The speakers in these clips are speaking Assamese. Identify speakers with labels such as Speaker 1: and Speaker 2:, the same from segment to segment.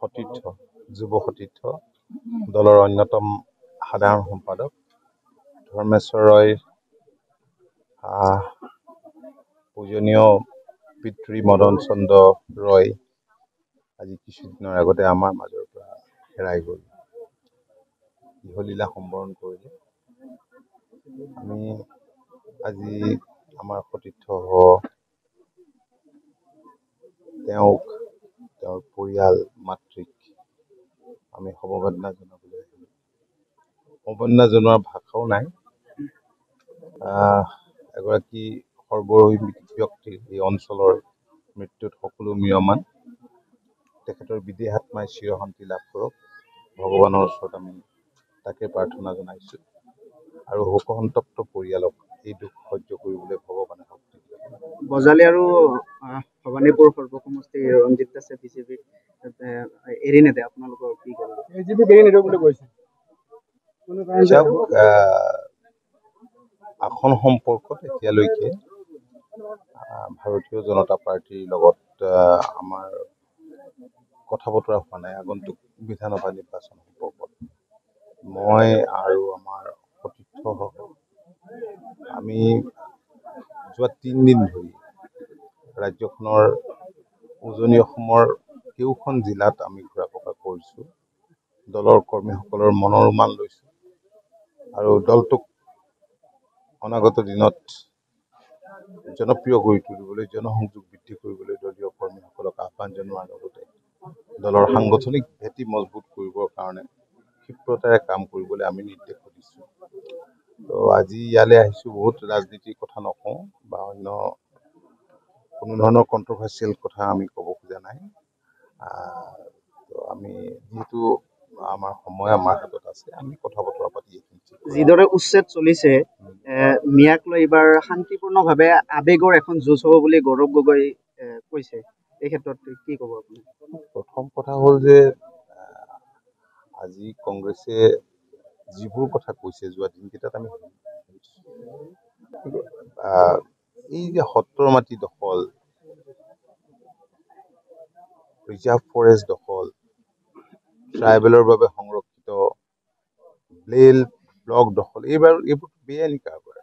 Speaker 1: সতীৰ্থ যুৱ সতীৰ্থ দলৰ অন্যতম সাধাৰণ সম্পাদক ধৰ্মেশ্বৰ ৰয় পূজনীয় পিতৃ মদন চন্দ্ৰ ৰয় আজি কিছুদিনৰ আগতে আমাৰ মাজৰ পৰা হেৰাই গ'ল। ইহলীলা সম্বৰণ কৰিলে। আমি আজি আমাৰ সতীৰ্থ তেওঁক তেওঁৰ পৰিয়াল মাতৃক আমি সমবেদনা জনাবলৈ সমবেদনা জনোৱাৰ ভাষাও নাই। এগৰাকী সৰ্বৰহিত ব্যক্তিৰ এই অঞ্চলৰ মৃত্যুত সকলো ম্ৰিয়মান। তেখেতৰ বিদেহ আত্মাই চিৰশান্তি লাভ কৰক, ভগৱানৰ ওচৰত আমি তাকে প্ৰাৰ্থনা জনাইছোঁ আৰু শোকসন্তপ্ত পৰিয়ালক এই দুখ সহ্য কৰিবলৈ ভগৱানে শক্তি দিয়ক।
Speaker 2: বজালী আৰু ভৱানীপুৰ সৰ্বসমষ্টি ৰঞ্জিত দাসে বিজেপিক এৰি নেদে, আপোনালোকৰ কি ক'ব? বিজেপিক এৰি নেদে বুলি কৈছে।
Speaker 1: আসন সম্পৰ্কত এতিয়ালৈকে ভাৰতীয় জনতা পাৰ্টিৰ লগত আমাৰ কথা বতৰা হোৱা নাই। আগন্তুক বিধানসভা নিৰ্বাচন সম্পৰ্কত মই আৰু আমাৰ সতীৰ্থ আমি যোৱা 3 দিন ধৰি ৰাজ্যখনৰ উজনি অসমৰ কেওখন জিলাত আমি ঘূৰা পকা কৰিছোঁ। দলৰ কৰ্মীসকলৰ মনৰ মান লৈছোঁ আৰু দলটোক অনাগত দিনত জনপ্ৰিয় কৰি তুলিবলৈ, জনসংযোগ বৃদ্ধি কৰিবলৈ দলীয় কৰ্মীসকলক আহ্বান জনোৱাৰ লগতে দলৰ সাংগঠনিক ভেটি মজবুত কৰিবৰ কাৰণে ক্ষিপ্ৰতাৰে কাম কৰিবলৈ আমি নিৰ্দেশ দিছোঁ। তো আজি ইয়ালৈ আহিছোঁ, বহুত ৰাজনীতিৰ কথা নকওঁ বা অন্য কোনো ধৰণৰ কণ্ট্ৰভাৰ্চিয়েল কথা আমি ক'ব খোজা নাই। তো আমি যিহেতু আমাৰ সময় আমাৰ হাতত আছে, আমি কথা বতৰা পাতি
Speaker 2: যিদৰে উচ্ছেদ চলিছে, মিয়াক লৈ এইবাৰ শান্তিপূৰ্ণভাৱে আৱেগৰ এখন যুঁজ হ'ব বুলি গৌৰৱ গগৈ কৈছে। এই ক্ষেত্ৰত কি ক'ব আপুনি?
Speaker 1: প্ৰথম কথা হ'ল যে আজি কংগ্ৰেছে যিবোৰ কথা কৈছে যোৱা দিনকেইটাত আমি এই যে সত্ৰৰ মাটি দখল, ৰিজাৰ্ভ ফৰেষ্ট দখল, ট্ৰাইবেলৰ বাবে সংৰক্ষিত ব্লেল ব্লক দখল, এইবোৰ বেআইনী কাৰবাৰ।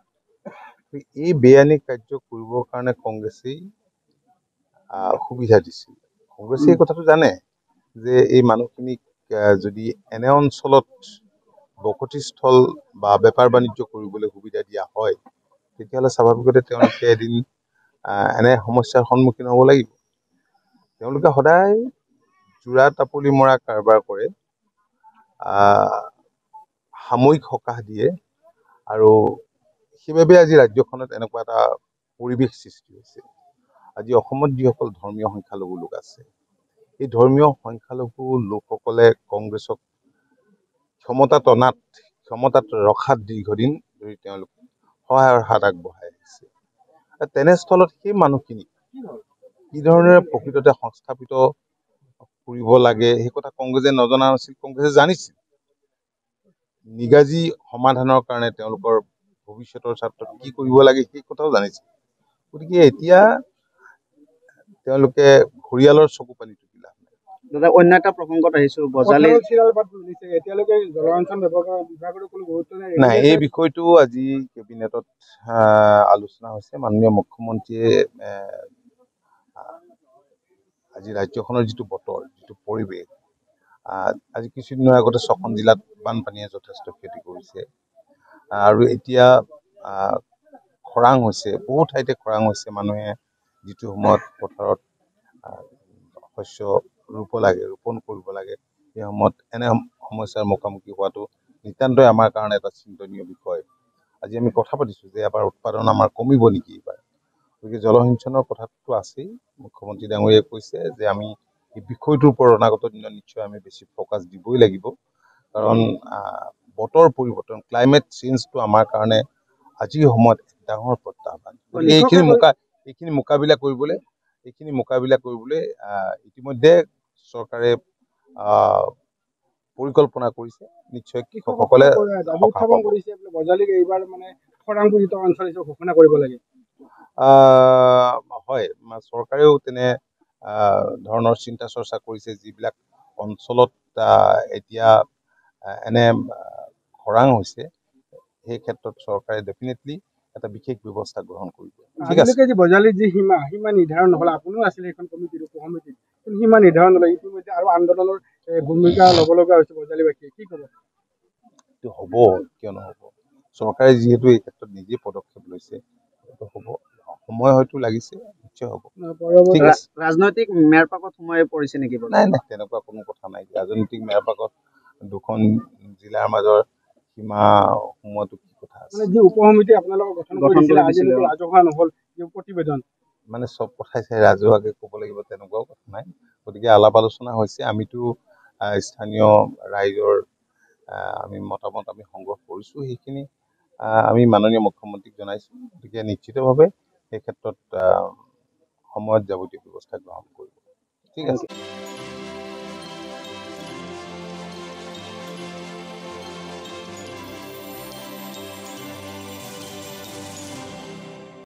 Speaker 1: এই বেআইনী কাৰ্য কৰিবৰ কাৰণে কংগ্ৰেছেই সুবিধা দিছিল। কংগ্ৰেছে এই কথাটো জানে যে এই মানুহখিনিক যদি এনে অঞ্চলত বসতিস্থল বা বেপাৰ বাণিজ্য কৰিবলৈ সুবিধা দিয়া হয়, তেতিয়াহ'লে স্বাভাৱিকতে তেওঁলোকে এদিন এনে সমস্যাৰ সন্মুখীন হ'ব লাগিব। তেওঁলোকে সদায় জোৰা টাপলি মৰা কাৰবাৰ কৰে, সাময়িক সকাহ দিয়ে আৰু সেইবাবে আজি ৰাজ্যখনত এনেকুৱা এটা পৰিৱেশ সৃষ্টি হৈছে। আজি অসমত যিসকল ধৰ্মীয় সংখ্যালঘু লোক আছে, এই ধৰ্মীয় সংখ্যালঘু লোকসকলে কংগ্ৰেছক ক্ষমতাত ৰখাত দীৰ্ঘদিন ধৰি তেওঁলোক সহায়ৰ হাত আগবঢ়াই আহিছে। তেনেস্থলত সেই মানুহখিনিক কি ধৰণে প্ৰকৃততে সংস্থাপিত কৰিব লাগে সেই কথা কংগ্ৰেছে নজনা নাছিল, কংগ্ৰেছে জানিছিল। নিগাজী সমাধানৰ কাৰণে তেওঁলোকৰ ভৱিষ্যতৰ ছাত্ৰত কি কৰিব লাগে সেই কথাও জানিছিল। গতিকে এতিয়া তেওঁলোকে ঘৰিয়ালৰ চকু পানী টুকি লাভ নাই।
Speaker 2: দাদা, অন্য এটা প্ৰসংগত আহিছো, বজালী
Speaker 1: নাই, এই বিষয়টো আজি কেবিনেটত আলোচনা হৈছে। মাননীয় মুখ্যমন্ত্ৰীয়ে আজি ৰাজ্যখনৰ যিটো বতৰ, যিটো পৰিৱেশ, আজি কিছুদিনৰ আগতে 6খন জিলাত বানপানীয়ে যথেষ্ট ক্ষতি কৰিছে আৰু এতিয়া খৰাং হৈছে, বহু ঠাইতে খৰাং হৈছে। মানুহে যিটো সময়ত পথাৰত শস্য ৰোপণ কৰিব লাগে, সেই সময়ত এনে সমস্যাৰ মুখামুখি হোৱাটো নিতান্তই আমাৰ কাৰণে এটা চিন্তনীয় বিষয়। আজি আমি কথা পাতিছোঁ যে এবাৰ উৎপাদন আমাৰ কমিব নেকি এইবাৰ। গতিকে জলসিঞ্চনৰ কথাটো আছেই। মুখ্যমন্ত্ৰী ডাঙৰীয়াই কৈছে যে আমি এই বিষয়টোৰ ওপৰত অনাগত দিনত নিশ্চয় আমি বেছি ফ'কাছ দিবই লাগিব, কাৰণ বতৰ পৰিৱৰ্তন, ক্লাইমেট চেঞ্জটো আমাৰ কাৰণে আজিৰ সময়ত ডাঙৰ প্ৰত্যাহ্বান। গতিকে এইখিনি মোকাবিলা কৰিবলৈ ইতিমধ্যে চৰকাৰে পৰিকল্পনা কৰিছে। নিশ্চয় কৃষকসকলে হয়, চৰকাৰেও তেনে ধৰণৰ চিন্তা চৰ্চা কৰিছে। যিবিলাক অঞ্চলত এতিয়া এনে খৰাং হৈছে, সেই ক্ষেত্ৰত চৰকাৰে ডেফিনেটলি এটা বিশেষ ব্যৱস্থা গ্ৰহণ কৰিব। ঠিক আছে,
Speaker 3: আজিলৈকে যি বজালিৰ যি সীমা নিৰ্ধাৰণ নহ'ল, আপুনিও আছিলে এখন কমিটিৰ উপসমিতিত, কিন্তু সীমা নিৰ্ধাৰণ নহ'লে ইতিমধ্যে আৰু আন্দোলনৰ ভূমিকা ল'ব লগা হৈছে বজালীবাসীয়ে, কি ক'ব?
Speaker 1: এইটো হ'ব, কিয় নহ'ব? চৰকাৰে যিহেতু এই ক্ষেত্ৰত নিজে পদক্ষেপ লৈছে, সেইটো হ'ব। সময় হয়তো লাগিছে, নিশ্চয় হ'ব। ঠিক আছে,
Speaker 2: ৰাজনৈতিক মেৰপাকত সোমাই পৰিছে নেকি বাৰু?
Speaker 1: নাই তেনেকুৱা কোনো কথা নাই। ৰাজনৈতিক মেৰপাকত দুখন জিলাৰ মাজৰ সীমা সোমোৱাটো কি কথা আছে?
Speaker 3: মানে যি উপসমিতি আপোনালোকক গঠন কৰি দিছিলে, আজিলৈকে ৰাজহুৱা নহ'ল যি প্ৰতিবেদন,
Speaker 1: মানে চব কথাই চাই ৰাজহুৱাকে ক'ব লাগিব তেনেকুৱাও কথা নাই। গতিকে আলাপ আলোচনা হৈছে, আমিতো স্থানীয় ৰাইজৰ আমি মতামত আমি সংগ্ৰহ কৰিছোঁ, সেইখিনি আমি মাননীয় মুখ্যমন্ত্ৰীক জনাইছোঁ। গতিকে নিশ্চিতভাৱে সেই ক্ষেত্ৰত সময়ত যাৱতীয় ব্যৱস্থা গ্ৰহণ কৰিব। ঠিক আছে।